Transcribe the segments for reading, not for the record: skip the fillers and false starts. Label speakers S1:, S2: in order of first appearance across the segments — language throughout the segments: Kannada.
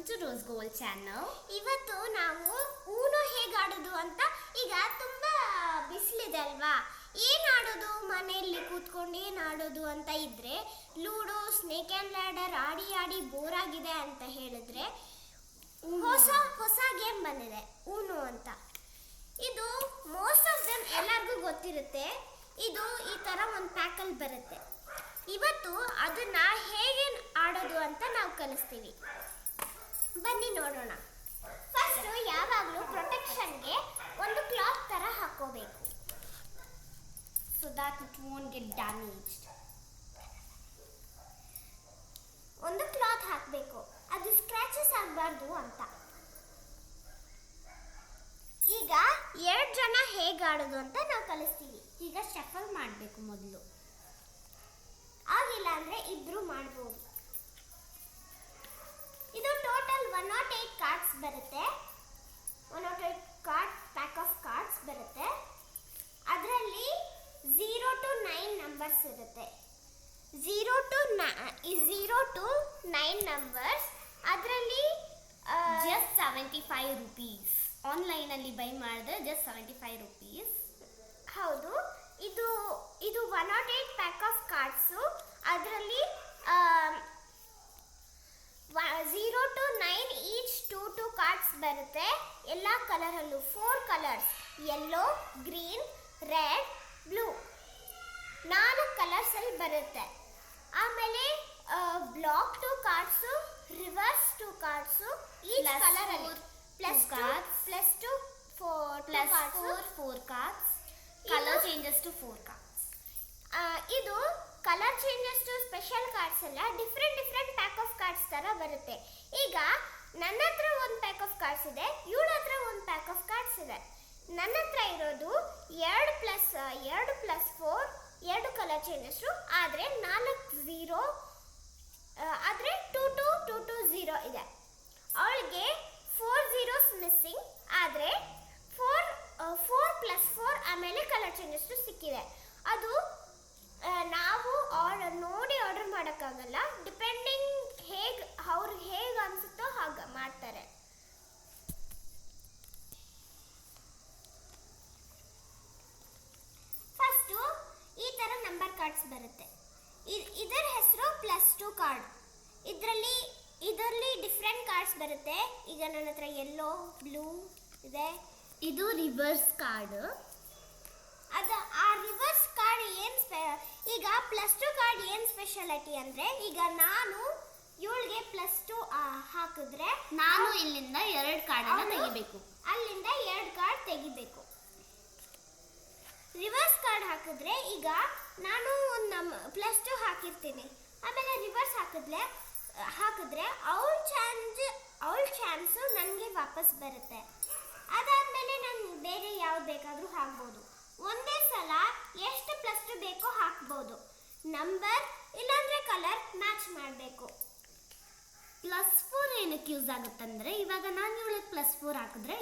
S1: To rose gold channel.
S2: ಇವತ್ತು ನಾವು ಊನೋ ಹೇಗೆ ಆಡೋದು ಅಂತ. ಈಗ ತುಂಬಾ ಬಿಸಿಲಿದೆ ಅಲ್ವಾ, ಏನು ಆಡೋದು, ಮನೆಯಲ್ಲಿ ಕೂತ್ಕೊಂಡು ಏನು ಆಡೋದು ಅಂತ ಇದ್ರೆ ಲೂಡೋ, ಸ್ನೇಕ್ ಆ್ಯಂಡ್ ಲ್ಯಾಡರ್ ಆಡಿ ಆಡಿ ಬೋರ್ ಆಗಿದೆ ಅಂತ ಹೇಳಿದ್ರೆ ಹೊಸ ಗೇಮ್ ಬಂದಿದೆ ಊನೋ ಅಂತ. ಇದು ಮೋಸ್ಟ್ ಆಫ್ ದೆಮ್ ಎಲ್ಲರಿಗೂ ಗೊತ್ತಿರುತ್ತೆ. ಇದು ಈ ಥರ ಒಂದು ಪ್ಯಾಕಲ್ಲಿ ಬರುತ್ತೆ. ಇವತ್ತು ಅದನ್ನ ಹೇಗೆ ಆಡೋದು ಅಂತ ನಾವು ಕಲಿಸ್ತೀವಿ. ಬನ್ನಿ ನೋಡೋಣ. ಫಸ್ಟ್ ಯಾವಾಗಲೂ ಪ್ರೊಟೆಕ್ಷನ್ಗೆ ಒಂದು ಕ್ಲಾತ್ ತರ ಹಾಕೋಬೇಕು,
S1: so that it won't get damaged.
S2: ಒಂದು ಕ್ಲಾತ್ ಹಾಕಬೇಕು, ಅದು ಸ್ಕ್ರಾಚಸ್ ಆಗಬಾರ್ದು ಅಂತ. ಈಗ 2 ಜನ ಹೇಗೆ ಆಡೋದು ಅಂತ ನಾವು ಕಲಿಸ್ತೀವಿ.
S1: ಈಗ ಶಫಲ್ ಮಾಡಬೇಕು ಮೊದಲು,
S2: ಆಗಿಲ್ಲ ಅಂದ್ರೆ ಇಬ್ರು ಮಾಡ್ಬೋದು. ಇದು ಟೋಟಲ್ 108 ಕಾರ್ಡ್ಸ್ ಬರುತ್ತೆ. 108 ಪ್ಯಾಕ್ ಆಫ್ ಕಾರ್ಡ್ಸ್ ಬರುತ್ತೆ. ಅದರಲ್ಲಿ 0 to 9 ನಂಬರ್ಸ್ ಇರುತ್ತೆ. 0 to 9 ನಂಬರ್ಸ್. ಅದರಲ್ಲಿ
S1: ಜಸ್ಟ್ 75 rupees. ಆನ್ಲೈನಲ್ಲಿ ಬೈ ಮಾಡಿದ್ರೆ ಜಸ್ಟ್ 75 rupees.
S2: ಹೌದು, ಇದು 108 ಪ್ಯಾಕ್ ಆಫ್ ಕಾರ್ಡ್ಸು. ಅದರಲ್ಲಿ 0 to 9 ಈಚ್ 2 ಕಾರ್ಡ್ಸ್ ಬರುತ್ತೆ. ಎಲ್ಲ ಕಲರಲ್ಲೂ 4 colours, yellow, green, red, blue, 4 ಕಲರ್ಸಲ್ಲಿ ಬರುತ್ತೆ. ಆಮೇಲೆ block 2 cards, reverse 2 cards, each ಕಲರಲ್ಲಿ plus 2 4 cards.
S1: Colour changes to 4 cards.
S2: ಇದು colour changes to special cards ಎಲ್ಲ ಡಿಫ್ರೆಂಟ್ ಪ್ಯಾಕ್ ಆಫ್ ಕಾರ್ಡ್ಸ್ ತರ ಬರುತ್ತೆ. ಈಗ ನನ್ನ ಹತ್ರ ಒಂದು ಪ್ಯಾಕ್ ಆಫ್ ಕಾರ್ಡ್ಸ್ ಇದೆ, ಇವಳ ಹತ್ರ ಒಂದು ಪ್ಯಾಕ್ ಆಫ್ ಕಾರ್ಡ್ಸ್ ಇದೆ. ನನ್ನ ಹತ್ರ ಇರೋದು 2+4 2 ಕಲರ್ ಚೇಂಜಸ್, ಆದರೆ 4 0, ಆದರೆ 2 0 ಇದೆ. ಅವಳಿಗೆ 4 zeros ಮಿಸ್ಸಿಂಗ್, ಆದರೆ 4+4 ಆಮೇಲೆ ಕಲರ್ ಚೇಂಜಸ್ ಸಿಕ್ಕಿದೆ. ಅದು ನಾವು ನೋಡಿ ಆರ್ಡರ್ ಮಾಡೋಕ್ಕಾಗಲ್ಲ. ಡಿಪೆಂಡಿಂಗ್ ಅವ್ರಿಗೆ ಹೇಗೆ ಅನಿಸುತ್ತೋ ಹಾಗೆ ಮಾಡ್ತಾರೆ. ಫಸ್ಟು ಈ ಥರ ನಂಬರ್ ಕಾರ್ಡ್ಸ್ ಬರುತ್ತೆ. ಇದರ ಹೆಸರು +2 ಕಾರ್ಡ್. ಇದರಲ್ಲಿ ಡಿಫ್ರೆಂಟ್ ಕಾರ್ಡ್ಸ್ ಬರುತ್ತೆ. ಈಗ ನನ್ನ ಹತ್ರ ಯೆಲ್ಲೋ, ಬ್ಲೂ ಇದೆ.
S1: ಇದು ರಿವರ್ಸ್ ಕಾರ್ಡ್.
S2: ಆ ರಿವರ್ಸ್ ಕಾರ್ಡ್ ಈಗ +2 ಕಾರ್ಡ್ ಏನು ಸ್ಪೆಷಾಲಿಟಿ ಅಂದರೆ, ಈಗ ನಾನು ಇವಳಿಗೆ +2 ಹಾಕಿದ್ರೆ
S1: ನಾನು ಇಲ್ಲಿಂದ 2 ಕಾರ್ಡನ್ನು ತೆಗಿಬೇಕು,
S2: ಅಲ್ಲಿಂದ 2 ಕಾರ್ಡ್ ತೆಗಿಬೇಕು. ರಿವರ್ಸ್ ಕಾರ್ಡ್ ಹಾಕಿದ್ರೆ ಈಗ ನಾನು ಒಂದು +2 ಹಾಕಿರ್ತೀನಿ, ಆಮೇಲೆ ರಿವರ್ಸ್ ಹಾಕಿದ್ರೆ ಅವಳ ಚಾನ್ಸು ನನಗೆ ವಾಪಸ್ ಬರುತ್ತೆ. ಅದಾದಮೇಲೆ ನಾನು ಬೇರೆ ಯಾವ್ದು ಬೇಕಾದರೂ ಹಾಕ್ಬೋದು. ಒಂದೇ ಸಲ ಎಷ್ಟು +2 ಬೇಕೋ ಹಾಕ್ಬೋದು. ನಂಬರ್ ಇಲ್ಲಾಂದ್ರೆ ಕಲರ್ ಮ್ಯಾಚ್ ಮಾಡಬೇಕು.
S1: +4 ಏನಕ್ಕೆ ಯೂಸ್ ಆಗುತ್ತಂದ್ರೆ, ಇವಾಗ ನಾನು ಇವಳಿಗೆ +4 ಹಾಕಿದ್ರೆ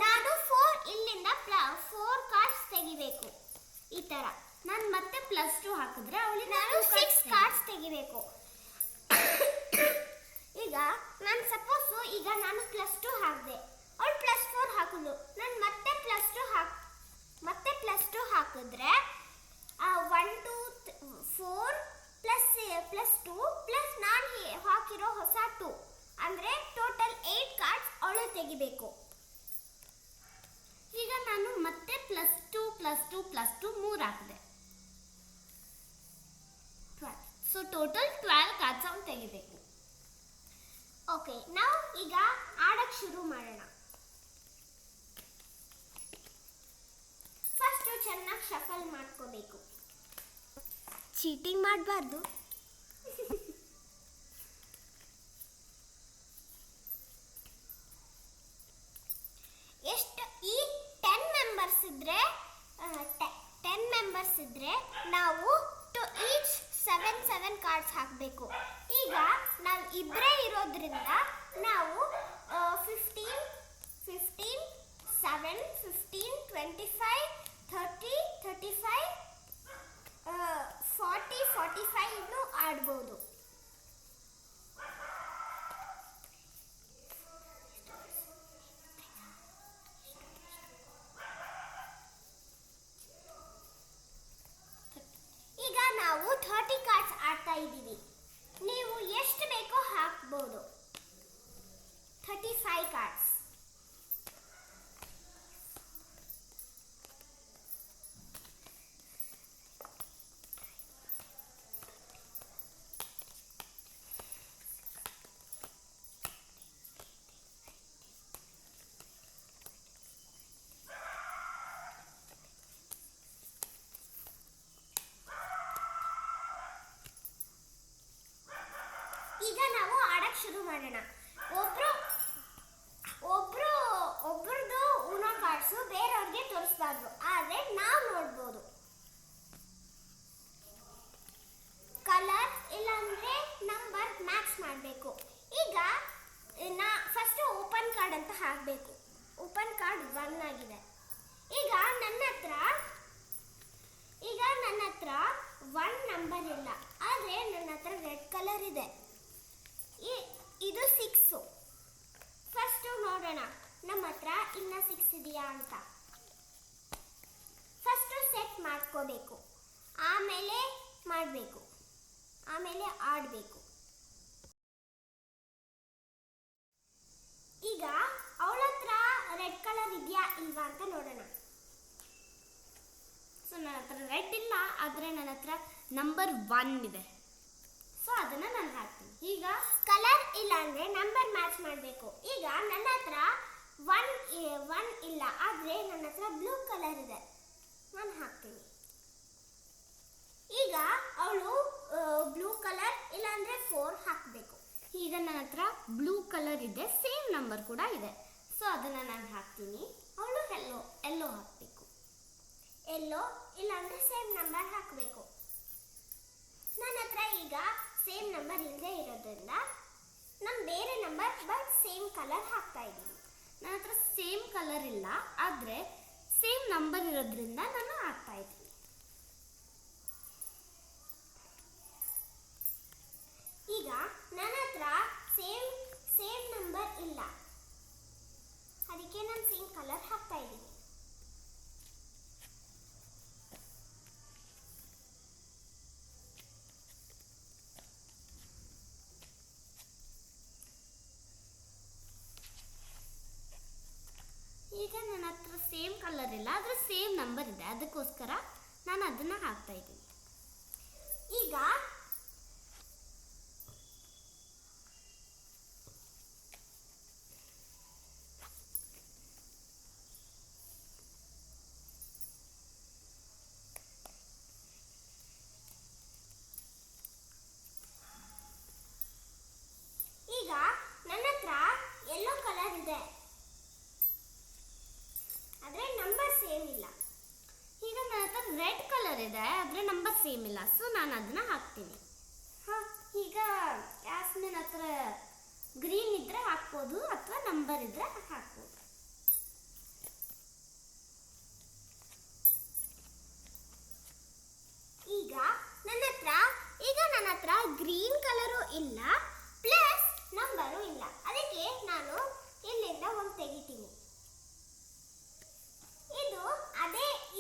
S2: ನಾನು 4 ಇಲ್ಲಿಂದ 4 ಕಾರ್ಡ್ಸ್ ತೆಗಿಬೇಕು. ಈ ಥರ
S1: ನಾನು ಮತ್ತೆ +2 ಹಾಕಿದ್ರೆ ಅವಳಿಗೆ
S2: ನಾನು 6 ಕಾರ್ಡ್ಸ್ ತೆಗಿಬೇಕು. ಈಗ ನಾನು ಸಪೋಸು ಈಗ ನಾನು +2 ಹಾಕಿದೆ, ಅವಳು +4 ಹಾಕಿದ್ಲು, ನಾನು ಮತ್ತೆ +2 ಹಾಕಿದ್ರೆ 1 2 4 +2 ಪ್ಲಸ್ ನಾನು ಹಾಕಿರೋ ಹೊಸ 2, ಅಂದರೆ ಟೋಟಲ್ 8 ಕಾರ್ಡ್ಸ್ ಅವಳು ತೆಗಿಬೇಕು.
S1: ಈಗ ನಾನು ಮತ್ತೆ +2 3 ಹಾಕಿದೆ. ಸೊ ಟೋಟಲ್ 12 ಕಾರ್ಡ್ಸ್ ಅವಳು ತೆಗಿಬೇಕು.
S2: ಓಕೆ, ನಾವು ಈಗ ಆಡಕ್ಕೆ ಶುರು ಮಾಡೋಣ. ಫಸ್ಟು ಚೆನ್ನಾಗಿ ಶಫಲ್ ಮಾಡ್ಕೋಬೇಕು, ಚೀಟಿಂಗ್ ಮಾಡಬಾರ್ದು. ಈ 10 ಮೆಂಬರ್ಸ್ ಇದ್ರೆ ನಾವು ಈಚ್ 7 ಕಾರ್ಡ್ಸ್ ಹಾಕಬೇಕು. ಈಗ ನಾವು ಇಬ್ಬರೇ ಇರೋದ್ರಿಂದ ನಾವು 15 7 15 25 30 35 40 45 ಆಡ್ಬೋದು. ಕಾರ್ಡ್ಸ್ ಆಡ್ತಾ ಇದ್ದೀವಿ. ನೀವು ಎಷ್ಟು ಬೇಕೋ ಹಾಕ್ಬೋದು. 35 ಕಾರ್ಡ್ಸ್. ಈಗ ನಾವು ಆಡಕ್ಕೆ ಶುರು ಮಾಡೋಣ. ಒಬ್ರದ್ದು ಉನೋ ಕಾರ್ಡ್ಸು ಬೇರೆಯವ್ರಿಗೆ ತೋರಿಸ್ಬಾರ್ದು, ಆದರೆ ನಾವು ನೋಡ್ಬೋದು. ಕಲರ್ ಇಲ್ಲಾಂದ್ರೆ ನಂಬರ್ ಮ್ಯಾಚ್ ಮಾಡಬೇಕು. ಈಗ ಫಸ್ಟ್ ಓಪನ್ ಕಾರ್ಡ್ ಅಂತ ಹಾಕಬೇಕು. ಓಪನ್ ಕಾರ್ಡ್ 1 ಆಗಿದೆ. ಈಗ ನನ್ನ ಹತ್ರ 1 ನಂಬರ್ ಇಲ್ಲ, ಆದರೆ ನನ್ನ ಹತ್ರ ರೆಡ್ ಕಲರ್ ಇದೆ. ಇದು 6. ಫಸ್ಟ್ ನೋಡೋಣ ನಮ್ಮ ಹತ್ರ ಇನ್ನ 6 ಇದೆಯಾ ಅಂತ. ಫಸ್ಟ್ ಸೆಟ್ ಮಾಡ್ಕೋಬೇಕು, ಆಮೇಲೆ ಮಾಡಬೇಕು, ಆಮೇಲೆ ಆಡಬೇಕು. ಈಗ ಅವಳ ಹತ್ರ ರೆಡ್ ಕಲರ್ ಇದೆಯಾ ಇಲ್ವಾ ಅಂತ ನೋಡೋಣ.
S1: ಸೊ ನನ್ನ ಹತ್ರ ರೆಡ್ ಇಲ್ಲ, ಆದರೆ ನನ್ನ ಹತ್ರ ನಂಬರ್ 1 ಇದೆ. ಸೊ ಅದನ್ನು ನಾನು ಹಾಕ್ತೀನಿ.
S2: ಈಗ ಕಲರ್ ಇಲ್ಲ ಅಂದ್ರೆ ನಂಬರ್ ಮ್ಯಾಚ್ ಮಾಡಬೇಕು. ಈಗ ನನ್ನ ಹತ್ರ 1 ಇಲ್ಲ, ಆದರೆ ನನ್ನ ಹತ್ರ ಬ್ಲೂ ಕಲರ್ ಇದೆ. ನಾನು ಹಾಕ್ತೀನಿ. ಈಗ ಅವಳು ಬ್ಲೂ ಕಲರ್ ಇಲ್ಲ ಅಂದ್ರೆ 4 ಹಾಕಬೇಕು.
S1: ಈಗ ನನ್ನ ಹತ್ರ ಬ್ಲೂ ಕಲರ್ ಇದೆ, ಸೇಮ್ ನಂಬರ್ ಕೂಡ ಇದೆ. ಸೊ ಅದನ್ನು ನಾನು ಹಾಕ್ತೀನಿ. ಅವಳು ಎಲ್ಲೋ ಹಾಕಬೇಕು.
S2: ಎಲ್ಲೋ ಇಲ್ಲ ಅಂದ್ರೆ ಸೇಮ್ ನಂಬರ್ ಹಾಕಬೇಕು. ನನ್ನ ಹತ್ರ ಈಗ ಸೇಮ್ ನಂಬರ್ ಇಲ್ಲದೆ ಇರೋದ್ರಿಂದ ನಾನು ಬೇರೆ ನಂಬರ್ ಬಟ್ ಸೇಮ್ ಕಲರ್ ಹಾಕ್ತಾ ಇದ್ದೀನಿ.
S1: ನನ್ನ ಹತ್ರ ಸೇಮ್ ಕಲರ್ ಇಲ್ಲ, ಆದರೆ ಸೇಮ್ ನಂಬರ್ ಇರೋದ್ರಿಂದ ನಾನು ಹಾಕ್ತಾ ಇದ್ದೀನಿ.
S2: ಈಗ ನನ್ನ ಹತ್ರ ಸೇಮ್ ನಂಬರ್ ಇಲ್ಲ, ಅದಕ್ಕೆ ನಾನು ಸೇಮ್ ಕಲರ್ ಹಾಕ್ತಾ ಇದ್ದೀನಿ.
S1: ಈಗ ನನ್ನ ಹತ್ರ ಸೇಮ್ ಕಲರ್ ಇಲ್ಲ, ಆದರೆ ಸೇಮ್ ನಂಬರ್ ಇದೆ, ಅದಕ್ಕೋಸ್ಕರ ನಾನು ಅದನ್ನು ಹಾಕ್ತಾ ಇದ್ದೀನಿ.
S2: ಈಗ ನನ್ನ ಹತ್ರ ಯೆಲ್ಲೋ ಕಲರ್ ಇದೆ, ಆದರೆ ನಂಬರ್ ಸೇಮ್ ಇಲ್ಲ.
S1: ಈಗ ನನ್ನ ಹತ್ರ ರೆಡ್ ಕಲರ್ ಇದೆ, ಆದರೆ ನಂಬರ್ ಸೇಮ್ ಇಲ್ಲ. ಸೊ ನಾನು ಅದನ್ನು ಹಾಕ್ತೀನಿ. ಈಗ ಯಾಸ್ಮಿನ್ ಹತ್ರ ಗ್ರೀನ್ ಇದ್ದರೆ ಹಾಕ್ಬೋದು, ಅಥವಾ ನಂಬರ್ ಇದ್ದರೆ ಹಾಕ್ಬೋದು.
S2: ಈಗ ನನ್ನ ಹತ್ರ ಗ್ರೀನ್ ಕಲರು ಇಲ್ಲ, ಪ್ಲಸ್ ನಂಬರು ಇಲ್ಲ. ಅದಕ್ಕೆ ನಾನು ಇಲ್ಲಿಂದ ಒಂದು ತೆಗಿತೀನಿ.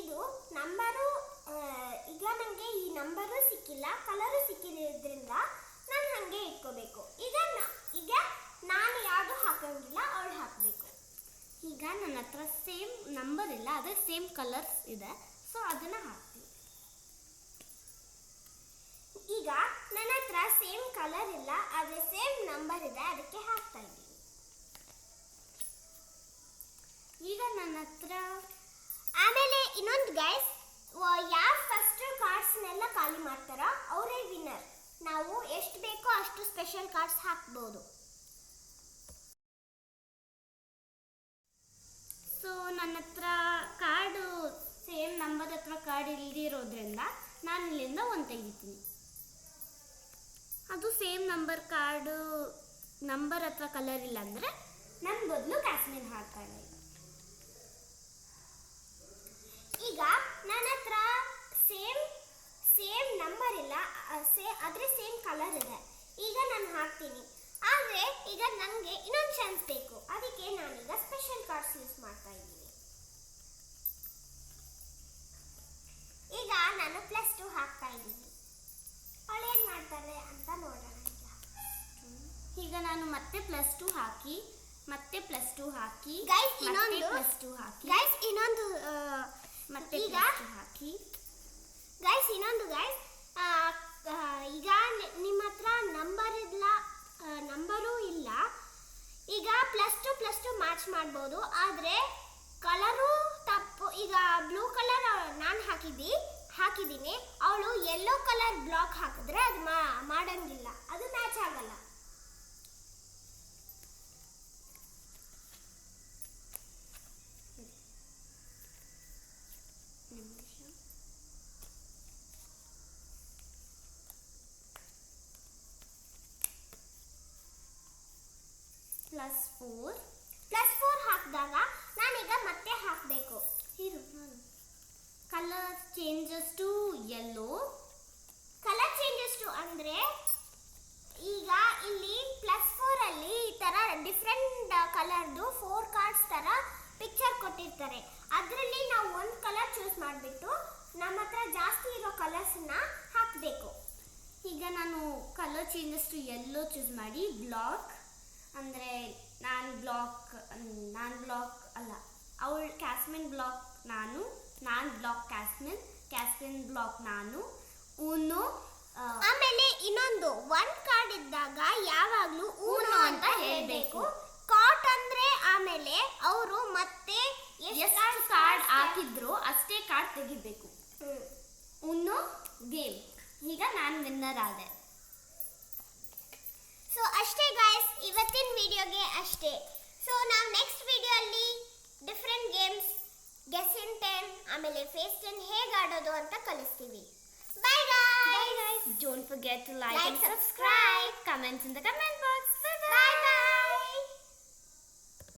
S2: ಇದು ನಂಬರು. ಈಗ ನನಗೆ ಈ ನಂಬರು ಸಿಕ್ಕಿಲ್ಲ, ಕಲರು ಸಿಕ್ಕಿರೋದ್ರಿಂದ ನಾನು ಹಾಗೆ ಇಟ್ಕೋಬೇಕು. ಈಗ ನಾನು ಯಾವುದು ಹಾಕಂಗಿಲ್ಲ, ಅವಳು ಹಾಕಬೇಕು.
S1: ಈಗ ನನ್ನ ಹತ್ರ ಸೇಮ್ ನಂಬರ್ ಇಲ್ಲ, ಆದರೆ ಸೇಮ್ ಕಲರ್ಸ್ ಇದೆ. ಸೊ ಅದನ್ನು ಹಾಕ್ತೀನಿ.
S2: ಈಗ ನನ್ನ ಹತ್ರ ಸೇಮ್ ಕಲರ್ ಇಲ್ಲ, ಆದರೆ ಸೇಮ್ ನಂಬರ್ ಇದೆ, ಅದಕ್ಕೆ ಹಾಕ್ತಾ ಇದ್ದೀನಿ.
S1: ಈಗ ನನ್ನ ಹತ್ರ
S2: ಆಮೇಲೆ ಇನ್ನೊಂದು ಗೈಸ್, ಯಾರು ಫಸ್ಟ್ ಕಾರ್ಡ್ಸ್ನೆಲ್ಲ ಖಾಲಿ ಮಾಡ್ತಾರೋ ಅವರೇ ವಿನ್ನರ್. ನಾವು ಎಷ್ಟು ಬೇಕೋ ಅಷ್ಟು ಸ್ಪೆಷಲ್ ಕಾರ್ಡ್ಸ್ ಹಾಕ್ಬೋದು.
S1: ಸೊ ನನ್ನ ಹತ್ರ ಕಾರ್ಡು ಸೇಮ್ ನಂಬರ್ ಅಥವಾ ಕಾರ್ಡ್ ಇಲ್ದಿರೋದ್ರಿಂದ ನಾನು ಇಲ್ಲಿಂದ ಒಂದು ತೆಗಿತೀನಿ. ಅದು ಸೇಮ್ ನಂಬರ್ ಅಥವಾ ಕಲರ್ ಇಲ್ಲ ಅಂದರೆ ನನ್ನ ಬದಲು ಕ್ಯಾಸ್ಮಿನ್ ಹಾಕ್ತಾಳೆ.
S2: ಈಗ ನನ್ನ ಹತ್ರ ಸೇಮ್ ನಂಬರ್ ಇಲ್ಲ, ಆದರೆ ಸೇಮ್ ಕಲರ್ ಇದೆ. ಈಗ ನಾನು ಹಾಕ್ತೀನಿ, ಆದರೆ ಈಗ ನನಗೆ ಇನ್ನೊಂದು ಚಾನ್ಸ್ ಬೇಕು. ಅದಕ್ಕೆ ನಾನೀಗ ಸ್ಪೆಷಲ್ ಕಾರ್ಡ್ಸ್ ಯೂಸ್ ಮಾಡ್ತಾ ಇದ್ದೀನಿ. ಈಗ ನಾನು +2 ಹಾಕ್ತಾ ಇದ್ದೀನಿ. ಅವಳು ಏನು ಮಾಡ್ತಾಳೆ ಅಂತ ನೋಡೋಣ
S1: ಈಗ ನಾನು ಮತ್ತೆ +2 ಹಾಕಿ ಮತ್ತೆ +2 ಹಾಕಿ
S2: ಗೈಸ್ ಇನ್ನೊಂದು
S1: +2 ಹಾಕಿ
S2: ಗೈಸ್ ಇನ್ನೊಂದು
S1: ಮತ್ತೆ
S2: ಈಗ
S1: +2 ಹಾಕಿ
S2: ಗೈಸ್ ಇನ್ನೊಂದು ಗೈಸ್ ಈಗ ನಿಮ್ಮ ಹತ್ರ ನಂಬರು ಇಲ್ಲ ಈಗ +2 ಮ್ಯಾಚ್ ಮಾಡ್ಬೋದು ಆದರೆ ಕಲರು ತಪ್ಪು ಈಗ ಬ್ಲೂ ಕಲರ್ ನಾನು ಹಾಕಿದ್ದೀನಿ ಅವಳು ಯೆಲ್ಲೋ ಕಲರ್ ಬ್ಲಾಕ್ ಹಾಕಿದ್ರೆ ಅದು ಮಾಡಂಗಿಲ್ಲ ಅದು ಮ್ಯಾಚ್ ಆಗಲ್ಲ +4 ಹಾಕಿದಾಗ ನಾನೀಗ ಮತ್ತೆ ಹಾಕಬೇಕು
S1: ಕಲರ್ ಚೇಂಜಸ್ ಟು ಯೆಲ್ಲೋ
S2: ಅಂದರೆ ಈಗ ಇಲ್ಲಿ +4 ಅಲ್ಲಿ ಈ ಥರ ಡಿಫ್ರೆಂಟ್ ಕಲರ್ದು 4 ಕಾರ್ಡ್ಸ್ ಥರ ಪಿಕ್ಚರ್ ಕೊಟ್ಟಿರ್ತಾರೆ ಅದರಲ್ಲಿ ನಾವು ಒಂದು ಕಲರ್ ಚೂಸ್ ಮಾಡಿಬಿಟ್ಟು ನಮ್ಮ ಹತ್ರ ಜಾಸ್ತಿ ಇರೋ ಕಲರ್ಸನ್ನ ಹಾಕಬೇಕು
S1: ಈಗ ನಾನು colour changes to yellow choose ಮಾಡಿ ಬ್ಲಾಕ್ ಅಂದರೆ ನಾನು ಬ್ಲಾಕ್ ಅಲ್ಲ ಅವಳು ಕ್ಯಾಸ್ಮಿನ್ ಬ್ಲಾಕ್ ನಾನು ಬ್ಲಾಕ್ ಕ್ಯಾಸ್ಮಿನ್ ಬ್ಲಾಕ್ ನಾನು ಊನೋ
S2: ಆಮೇಲೆ ಇನ್ನೊಂದು ಒಂದು ಕಾರ್ಡ್ ಇದ್ದಾಗ ಯಾವಾಗಲೂ ಊನೋ ಅಂತ ಹೇಳಬೇಕು ಕಾಟ್ ಅಂದರೆ ಆಮೇಲೆ ಅವರು ಮತ್ತೆ
S1: ಎಷ್ಟು ಕಾರ್ಡ್ ಹಾಕಿದ್ರು ಅಷ್ಟೇ ಕಾರ್ಡ್ ತೆಗಿಬೇಕು ಊನೋ ಗೇಮ್ ಈಗ ನಾನು ವಿನ್ನರ್ ಆದೆ
S2: ಸೊ ಅಷ್ಟೇ ಗಾಯ್ಸ್ ಇವತ್ತಿನ ವಿಡಿಯೋಗೆ ಅಷ್ಟೇ ಸೊ ನಾವು ನೆಕ್ಸ್ಟ್ ವಿಡಿಯೋ ಅಲ್ಲಿ ಡಿಫ್ರೆಂಟ್ ಗೇಮ್ಸ್ ಗೆಸ್ ಇನ್ 10 ಆಮೇಲೆ ಫೇಸ್ 10 ಹೇಗೆ ಆಡೋದು ಅಂತ ಕಲಿಸ್ತೀವಿ bye guys
S1: Don't forget to like and subscribe. Comments in the comment